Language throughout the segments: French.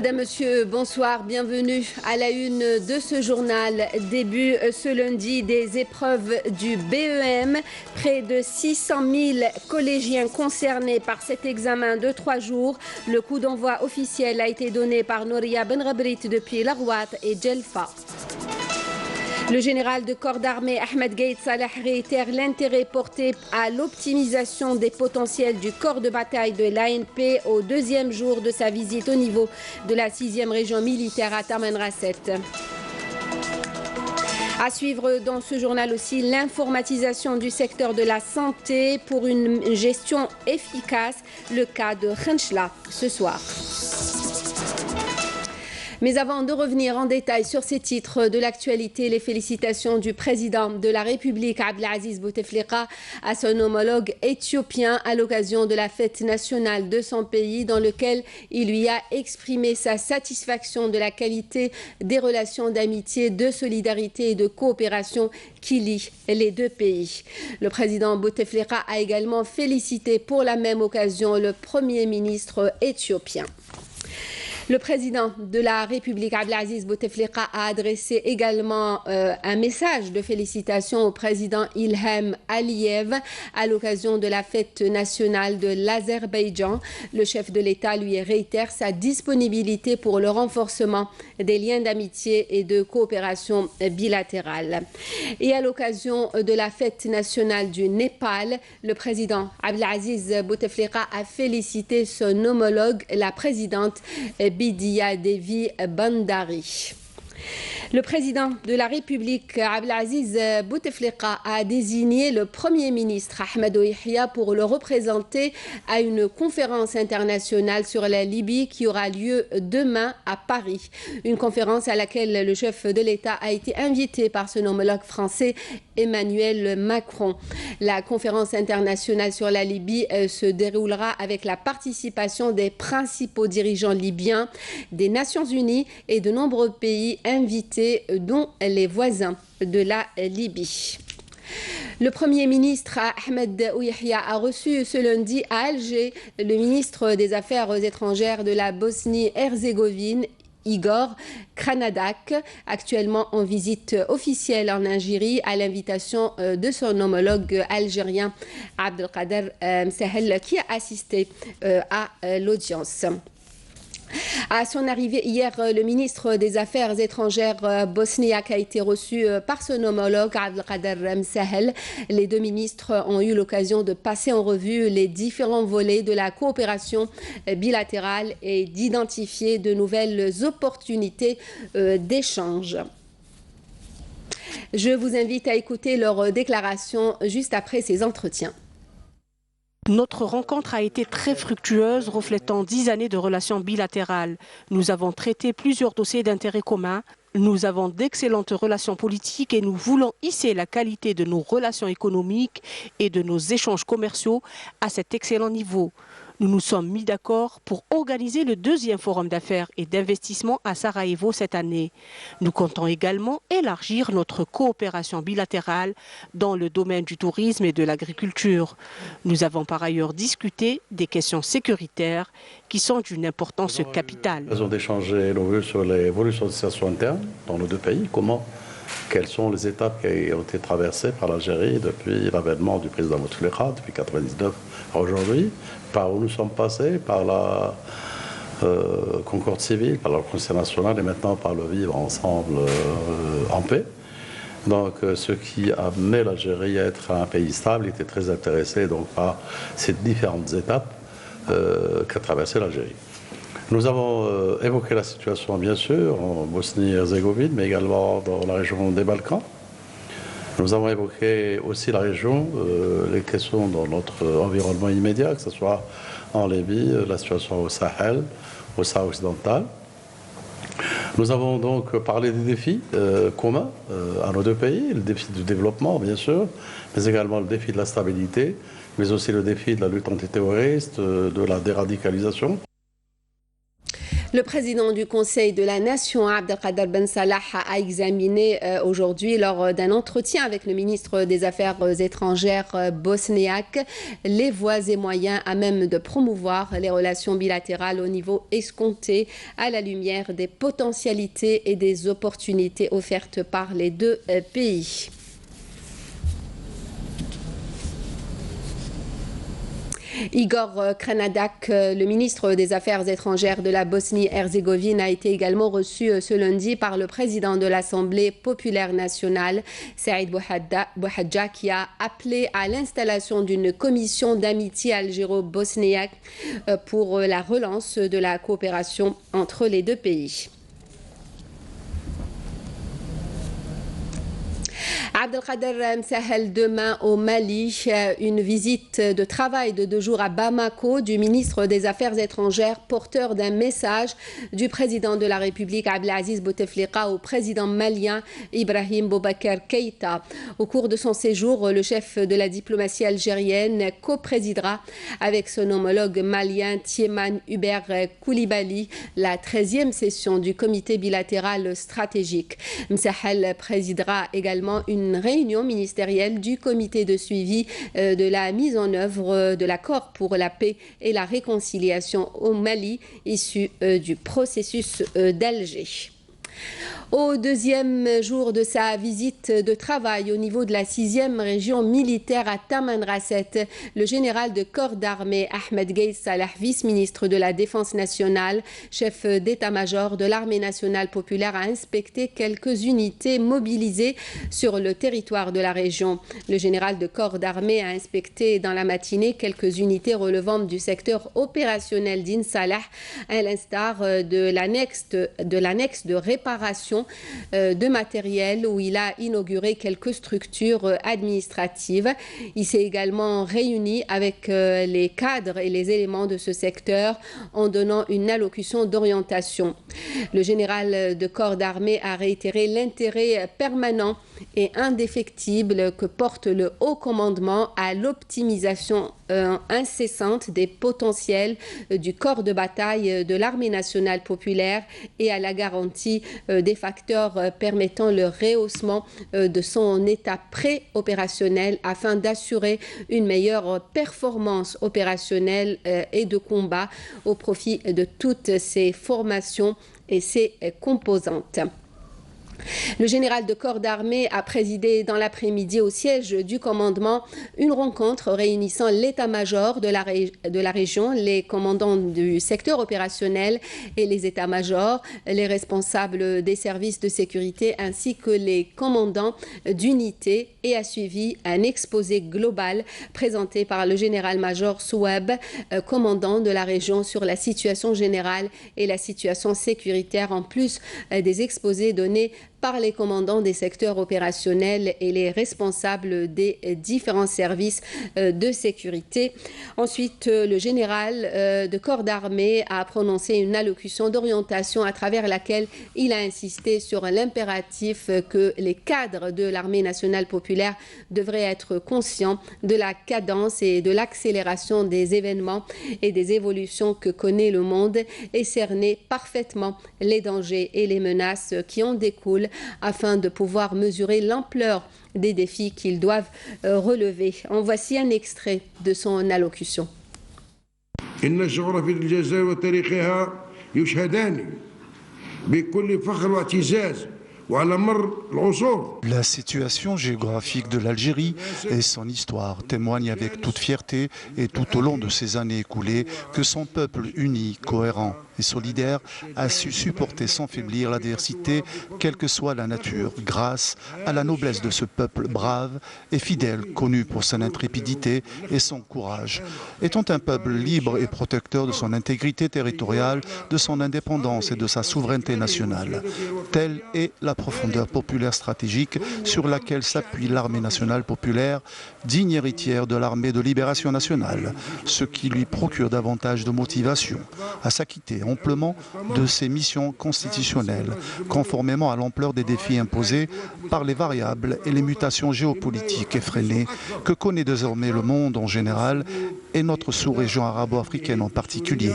Madame, Monsieur, bonsoir, bienvenue à la une de ce journal. Début ce lundi des épreuves du BEM. Près de 600 000 collégiens concernés par cet examen de 3 jours. Le coup d'envoi officiel a été donné par Nouria Benrabrit depuis Larouat et Djelfa. Le général de corps d'armée Ahmed Gaïd Salah réitère l'intérêt porté à l'optimisation des potentiels du corps de bataille de l'ANP au deuxième jour de sa visite au niveau de la 6e région militaire à Tamanrasset. À suivre dans ce journal aussi l'informatisation du secteur de la santé pour une gestion efficace, le cas de Khenchla ce soir. Mais avant de revenir en détail sur ces titres de l'actualité, les félicitations du président de la République, Abdelaziz Bouteflika, à son homologue éthiopien à l'occasion de la fête nationale de son pays, dans lequel il lui a exprimé sa satisfaction de la qualité des relations d'amitié, de solidarité et de coopération qui lient les deux pays. Le président Bouteflika a également félicité pour la même occasion le Premier ministre éthiopien. Le président de la République, Abdelaziz Bouteflika, a adressé également un message de félicitations au président Ilham Aliyev à l'occasion de la fête nationale de l'Azerbaïdjan. Le chef de l'État lui réitère sa disponibilité pour le renforcement des liens d'amitié et de coopération bilatérale. Et à l'occasion de la fête nationale du Népal, le président Abdelaziz Bouteflika a félicité son homologue, la présidente Bidia Devi Bandari. Le président de la République, Abdelaziz Bouteflika, a désigné le Premier ministre Ahmed Yahya pour le représenter à une conférence internationale sur la Libye qui aura lieu demain à Paris. Une conférence à laquelle le chef de l'État a été invité par son homologue français Emmanuel Macron. La conférence internationale sur la Libye se déroulera avec la participation des principaux dirigeants libyens, des Nations Unies et de nombreux pays invités, dont les voisins de la Libye. Le Premier ministre Ahmed Yahya a reçu ce lundi à Alger le ministre des Affaires étrangères de la Bosnie-Herzégovine, Igor Kranadak, actuellement en visite officielle en Algérie à l'invitation de son homologue algérien Abdelkader Msahel, qui a assisté à l'audience. À son arrivée hier, le ministre des Affaires étrangères bosniaque a été reçu par son homologue Abdelkader Msahel. Les deux ministres ont eu l'occasion de passer en revue les différents volets de la coopération bilatérale et d'identifier de nouvelles opportunités d'échange. Je vous invite à écouter leurs déclarations juste après ces entretiens. Notre rencontre a été très fructueuse, reflétant 10 années de relations bilatérales. Nous avons traité plusieurs dossiers d'intérêt commun. Nous avons d'excellentes relations politiques et nous voulons hisser la qualité de nos relations économiques et de nos échanges commerciaux à cet excellent niveau. Nous nous sommes mis d'accord pour organiser le 2e forum d'affaires et d'investissement à Sarajevo cette année. Nous comptons également élargir notre coopération bilatérale dans le domaine du tourisme et de l'agriculture. Nous avons par ailleurs discuté des questions sécuritaires qui sont d'une importance capitale. Nous avons d'échanger nos vues sur l'évolution de la situation interne dans nos deux pays. Quelles sont les étapes qui ont été traversées par l'Algérie depuis l'avènement du président Bouteflika, depuis 1999 à aujourd'hui, par où nous sommes passés, par la concorde civile, par la reconnaissance nationale et maintenant par le vivre ensemble en paix. Donc ce qui a amené l'Algérie à être un pays stable était très intéressé donc, par ces différentes étapes qu'a traversé l'Algérie. Nous avons évoqué la situation, bien sûr, en Bosnie-Herzégovine, mais également dans la région des Balkans. Nous avons évoqué aussi la région, les questions dans notre environnement immédiat, que ce soit en Libye, la situation au Sahel, au Sahara occidental. Nous avons donc parlé des défis communs à nos deux pays, le défi du développement, bien sûr, mais également le défi de la stabilité, mais aussi le défi de la lutte antiterroriste, de la déradicalisation. Le président du Conseil de la Nation, Abdelkader Ben Salah, a examiné aujourd'hui, lors d'un entretien avec le ministre des Affaires étrangères bosniaque, les voies et moyens à même de promouvoir les relations bilatérales au niveau escompté à la lumière des potentialités et des opportunités offertes par les deux pays. Igor Kranadak, le ministre des Affaires étrangères de la Bosnie-Herzégovine, a été également reçu ce lundi par le président de l'Assemblée populaire nationale, Saïd Bouhadja, qui a appelé à l'installation d'une commission d'amitié algéro-bosniaque pour la relance de la coopération entre les deux pays. Abdelkader Msahel demain au Mali, une visite de travail de 2 jours à Bamako du ministre des Affaires étrangères, porteur d'un message du président de la République Abdelaziz Bouteflika au président malien Ibrahim Boubacar Keïta. Au cours de son séjour, le chef de la diplomatie algérienne coprésidera avec son homologue malien Thiéman Hubert Koulibaly la 13e session du comité bilatéral stratégique. Msahel présidera également une réunion ministérielle du comité de suivi de la mise en œuvre de l'accord pour la paix et la réconciliation au Mali, issu du processus d'Alger. Au 2e jour de sa visite de travail au niveau de la 6e région militaire à Tamanrasset, le général de corps d'armée Ahmed Gueye Salah, vice-ministre de la Défense nationale, chef d'état-major de l'armée nationale populaire, a inspecté quelques unités mobilisées sur le territoire de la région. Le général de corps d'armée a inspecté dans la matinée quelques unités relevant du secteur opérationnel d'Insalah, à l'instar de l'annexe de réparation de matériel où il a inauguré quelques structures administratives. Il s'est également réuni avec les cadres et les éléments de ce secteur en donnant une allocution d'orientation. Le général de corps d'armée a réitéré l'intérêt permanent et indéfectible que porte le haut commandement à l'optimisation incessante des potentiels du corps de bataille de l'armée nationale populaire et à la garantie des facteurs permettant le rehaussement de son état pré-opérationnel afin d'assurer une meilleure performance opérationnelle et de combat au profit de toutes ses formations et ses composantes. Le général de corps d'armée a présidé dans l'après-midi au siège du commandement une rencontre réunissant l'état-major de la région, les commandants du secteur opérationnel et les états-majors, les responsables des services de sécurité ainsi que les commandants d'unités, et a suivi un exposé global présenté par le général-major Souab, commandant de la région, sur la situation générale et la situation sécuritaire, en plus des exposés donnés par les commandants des secteurs opérationnels et les responsables des différents services de sécurité. Ensuite, le général de corps d'armée a prononcé une allocution d'orientation à travers laquelle il a insisté sur l'impératif que les cadres de l'armée nationale populaire devraient être conscients de la cadence et de l'accélération des événements et des évolutions que connaît le monde et cerner parfaitement les dangers et les menaces qui en découlent afin de pouvoir mesurer l'ampleur des défis qu'ils doivent relever. En voici un extrait de son allocution. La situation géographique de l'Algérie et son histoire témoignent avec toute fierté et tout au long de ces années écoulées que son peuple uni, cohérent et solidaire a su supporter sans faiblir l'adversité, quelle que soit la nature, grâce à la noblesse de ce peuple brave et fidèle, connu pour son intrépidité et son courage. Étant un peuple libre et protecteur de son intégrité territoriale, de son indépendance et de sa souveraineté nationale, telle est la profondeur populaire stratégique sur laquelle s'appuie l'armée nationale populaire, digne héritière de l'armée de libération nationale, ce qui lui procure davantage de motivation à s'acquitter amplement de ses missions constitutionnelles, conformément à l'ampleur des défis imposés par les variables et les mutations géopolitiques effrénées que connaît désormais le monde en général et notre sous-région arabo-africaine en particulier.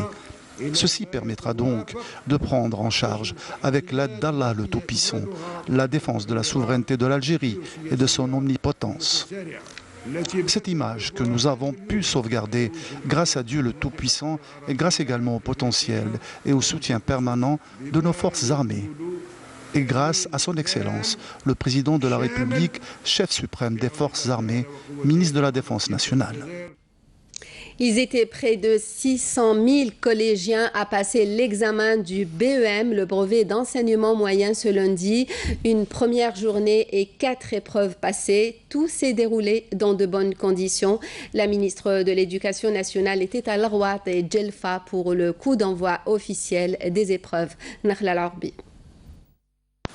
Ceci permettra donc de prendre en charge, avec l'aide d'Allah le Tout-Puissant, la défense de la souveraineté de l'Algérie et de son omnipotence. Cette image que nous avons pu sauvegarder grâce à Dieu le Tout-Puissant et grâce également au potentiel et au soutien permanent de nos forces armées. Et grâce à son Excellence, le Président de la République, chef suprême des forces armées, ministre de la Défense nationale. Ils étaient près de 600 000 collégiens à passer l'examen du BEM, le brevet d'enseignement moyen, ce lundi. Une première journée et 4 épreuves passées. Tout s'est déroulé dans de bonnes conditions. La ministre de l'Éducation nationale était à Larwat et Djelfa pour le coup d'envoi officiel des épreuves. Nakhla Al-Arbi.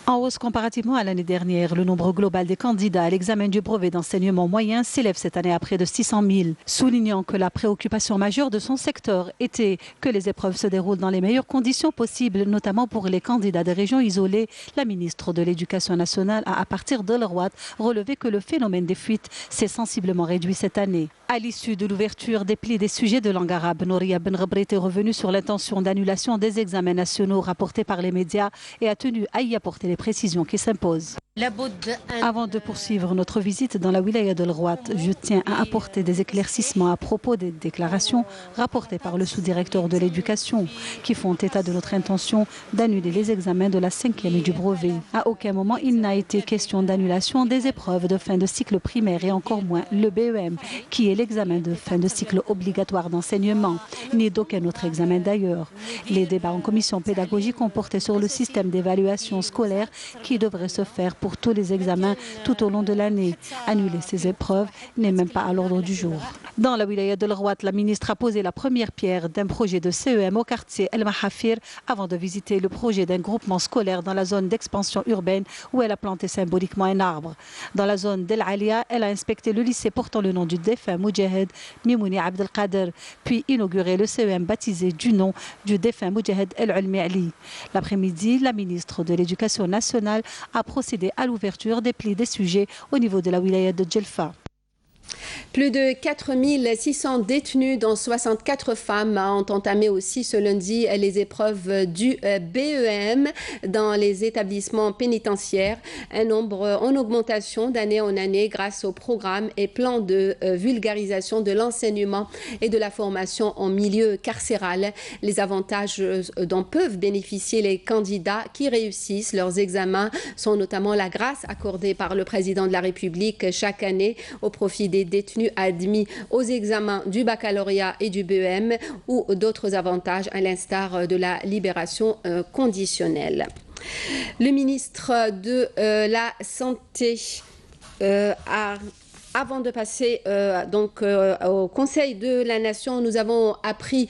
En hausse comparativement à l'année dernière, le nombre global des candidats à l'examen du brevet d'enseignement moyen s'élève cette année à près de 600 000, soulignant que la préoccupation majeure de son secteur était que les épreuves se déroulent dans les meilleures conditions possibles, notamment pour les candidats des régions isolées. La ministre de l'Éducation nationale a, à partir de l'Arwat, relevé que le phénomène des fuites s'est sensiblement réduit cette année. À l'issue de l'ouverture des plis des sujets de langue arabe, Nouria Ben Ghebrit est revenue sur l'intention d'annulation des examens nationaux rapportés par les médias et a tenu à y apporter les précisions qui s'imposent. Avant de poursuivre notre visite dans la wilaya de l'Arwat, je tiens à apporter des éclaircissements à propos des déclarations rapportées par le sous-directeur de l'éducation qui font état de notre intention d'annuler les examens de la 5e et du brevet. À aucun moment il n'a été question d'annulation des épreuves de fin de cycle primaire et encore moins le BEM qui est l'examen de fin de cycle obligatoire d'enseignement, ni d'aucun autre examen d'ailleurs. Les débats en commission pédagogique ont porté sur le système d'évaluation scolaire qui devrait se faire pour tous les examens tout au long de l'année. Annuler ces épreuves n'est même pas à l'ordre du jour. Dans la wilaya de l'Arwat, la ministre a posé la première pierre d'un projet de CEM au quartier El Mahafir avant de visiter le projet d'un groupement scolaire dans la zone d'expansion urbaine où elle a planté symboliquement un arbre. Dans la zone d'El Alia, elle a inspecté le lycée portant le nom du défunt Moudjahed Mimouni Abdelkader, puis inauguré le CEM baptisé du nom du défunt Moudjahed El Ulmi Ali. L'après-midi, la ministre de l'Éducation nationale a procédé à l'ouverture des plis des sujets au niveau de la wilaya de Djelfa. Plus de 4 600 détenus, dont 64 femmes, ont entamé aussi ce lundi les épreuves du BEM dans les établissements pénitentiaires. Un nombre en augmentation d'année en année grâce au programme et plan de vulgarisation de l'enseignement et de la formation en milieu carcéral. Les avantages dont peuvent bénéficier les candidats qui réussissent leurs examens sont notamment la grâce accordée par le président de la République chaque année au profit des détenus admis aux examens du baccalauréat et du BEM ou d'autres avantages à l'instar de la libération conditionnelle. Le ministre de la Santé avant de passer au Conseil de la Nation, nous avons appris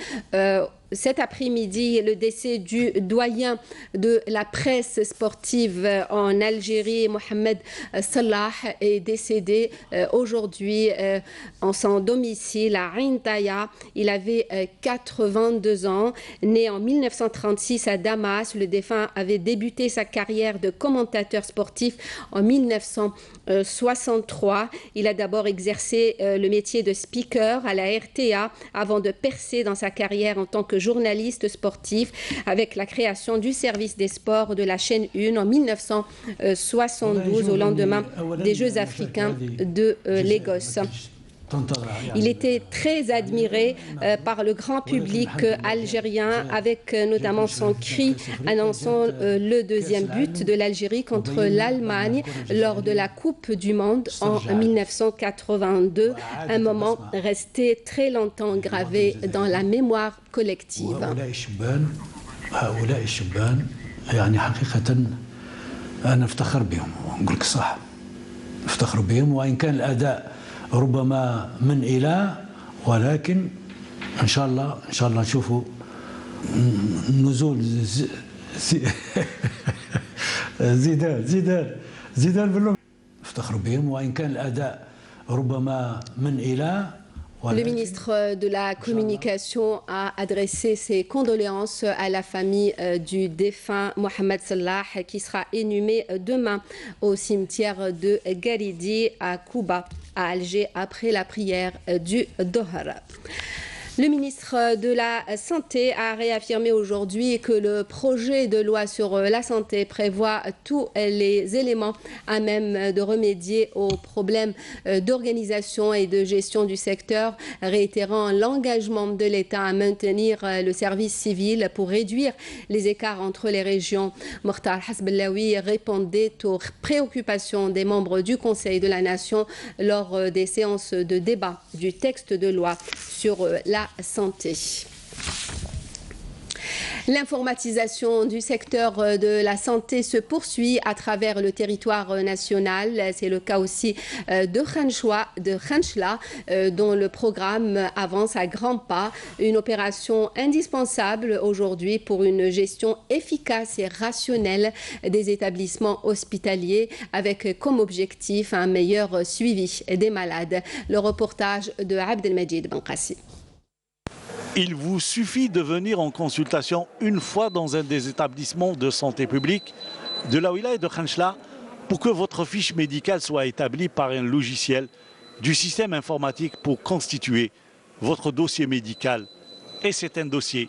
cet après-midi le décès du doyen de la presse sportive en Algérie, Mohamed Salah, est décédé aujourd'hui en son domicile à Ain Taya. Il avait 82 ans. Né en 1936 à Damas, le défunt avait débuté sa carrière de commentateur sportif en 1963. Il a d'abord exercé le métier de speaker à la RTA avant de percer dans sa carrière en tant que journaliste sportif avec la création du service des sports de la chaîne 1 en 1972 au lendemain des Jeux africains de Lagos. Il était très admiré par le grand public algérien avec notamment son cri annonçant le deuxième but de l'Algérie contre l'Allemagne lors de la Coupe du Monde en 1982, un moment resté très longtemps gravé dans la mémoire collective. ربما من إلى ولكن إن شاء الله نشوفوا نزول زيدان بالله افتخر بهم وإن كان الأداء ربما من إلى. Le ministre de la Communication a adressé ses condoléances à la famille du défunt Mohamed Salah qui sera inhumé demain au cimetière de Garidi à Kouba, à Alger, après la prière du Dohar. Le ministre de la Santé a réaffirmé aujourd'hui que le projet de loi sur la santé prévoit tous les éléments à même de remédier aux problèmes d'organisation et de gestion du secteur, réitérant l'engagement de l'État à maintenir le service civil pour réduire les écarts entre les régions. Mokhtar Hasbellaoui répondait aux préoccupations des membres du Conseil de la Nation lors des séances de débat du texte de loi sur la santé. L'informatisation du secteur de la santé se poursuit à travers le territoire national. C'est le cas aussi de Khanchla, dont le programme avance à grands pas. Une opération indispensable aujourd'hui pour une gestion efficace et rationnelle des établissements hospitaliers, avec comme objectif un meilleur suivi des malades. Le reportage de Abdelmajid Benkassi. Il vous suffit de venir en consultation une fois dans un des établissements de santé publique de la wilaya de Khanchla pour que votre fiche médicale soit établie par un logiciel du système informatique pour constituer votre dossier médical. Et c'est un dossier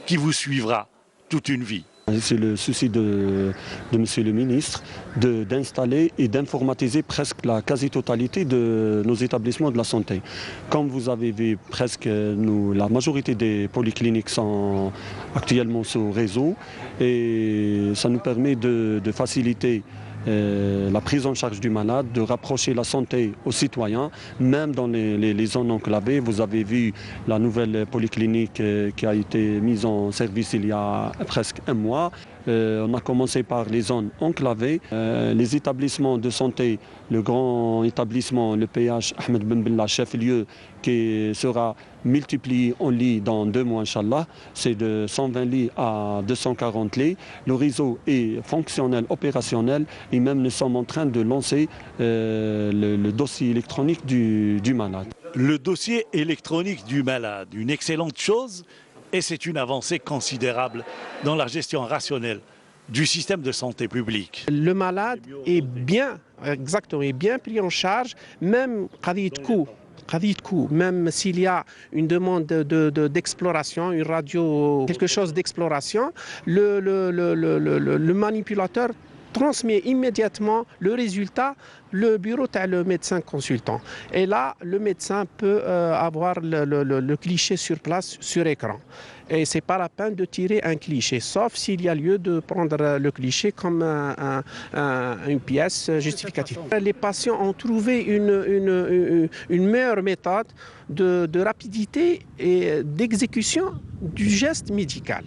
qui vous suivra toute une vie. C'est le souci de Monsieur le ministre d'installer et d'informatiser presque la quasi-totalité de nos établissements de la santé. Comme vous avez vu, presque la majorité des polycliniques sont actuellement sur réseau et ça nous permet de faciliter la prise en charge du malade, de rapprocher la santé aux citoyens, même dans les zones enclavées. Vous avez vu la nouvelle polyclinique qui a été mise en service il y a presque un mois. On a commencé par les zones enclavées. Les établissements de santé, le grand établissement, le PH Ahmed Ben Bella, chef-lieu, qui sera multiplié en lits dans 2 mois, Inch'Allah. C'est de 120 lits à 240 lits. Le réseau est fonctionnel, opérationnel, et même nous sommes en train de lancer le dossier électronique du malade. Le dossier électronique du malade, une excellente chose. Et c'est une avancée considérable dans la gestion rationnelle du système de santé publique. Le malade est bien pris en charge, même même s'il y a une demande d'exploration, une radio, quelque chose d'exploration, le manipulateur transmet immédiatement le résultat le bureau le médecin consultant. Et là, le médecin peut avoir le cliché sur place, sur écran. Et ce n'est pas la peine de tirer un cliché, sauf s'il y a lieu de prendre le cliché comme une pièce justificative. Les patients ont trouvé une meilleure méthode de rapidité et d'exécution du geste médical.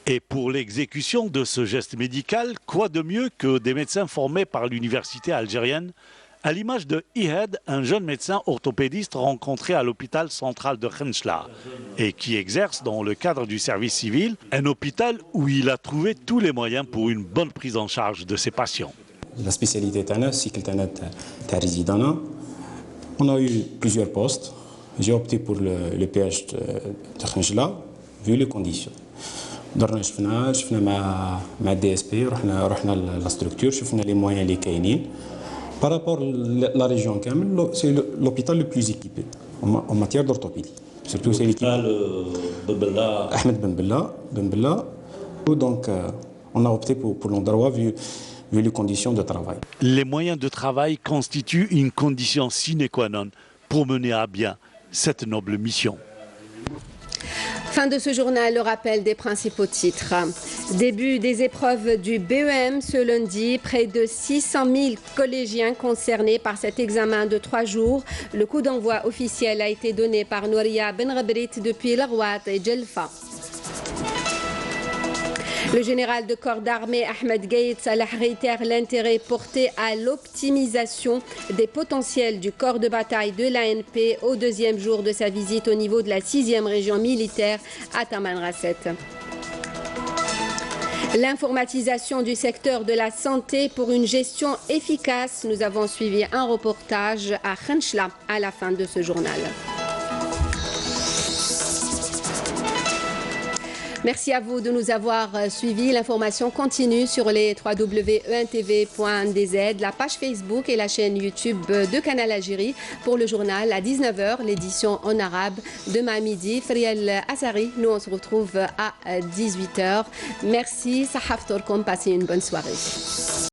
Et pour l'exécution de ce geste médical, quoi de mieux que des médecins formés par l'université algérienne, à l'image de Ihed, un jeune médecin orthopédiste rencontré à l'hôpital central de Khanchla et qui exerce dans le cadre du service civil, un hôpital où il a trouvé tous les moyens pour une bonne prise en charge de ses patients. La spécialité est cycle résident. On a eu plusieurs postes. J'ai opté pour le PH de Khanchla, vu les conditions. درنا شفنا مع الدي اس بي رحنا لا ستركتور شفنا لي مويان اللي كاينين بارابور لا ريجيون كامل سي لوبيتال لو بلوز ايكيبي en matière d'orthopédie. Surtout c'est l'équipe Ahmed Ben Bella. Donc on a opté pour l'endroit vu les conditions de travail. Les moyens de travail constituent une condition sine qua non pour mener à bien cette noble mission. Fin de ce journal, le rappel des principaux titres. Début des épreuves du BEM ce lundi. Près de 600 000 collégiens concernés par cet examen de 3 jours. Le coup d'envoi officiel a été donné par Nouria Benrabrit depuis Larouat et Djelfa. Le général de corps d'armée Ahmed Gaït Salah réitère l'intérêt porté à l'optimisation des potentiels du corps de bataille de l'ANP au 2e jour de sa visite au niveau de la 6e région militaire à Tamanrasset. L'informatisation du secteur de la santé pour une gestion efficace. Nous avons suivi un reportage à Khanchla à la fin de ce journal. Merci à vous de nous avoir suivis. L'information continue sur les www.entv.dz, la page Facebook et la chaîne YouTube de Canal Algérie pour le journal à 19h, l'édition en arabe. Demain à midi, Friel Assari, nous on se retrouve à 18h. Merci, Sahaf Torkom, passez une bonne soirée.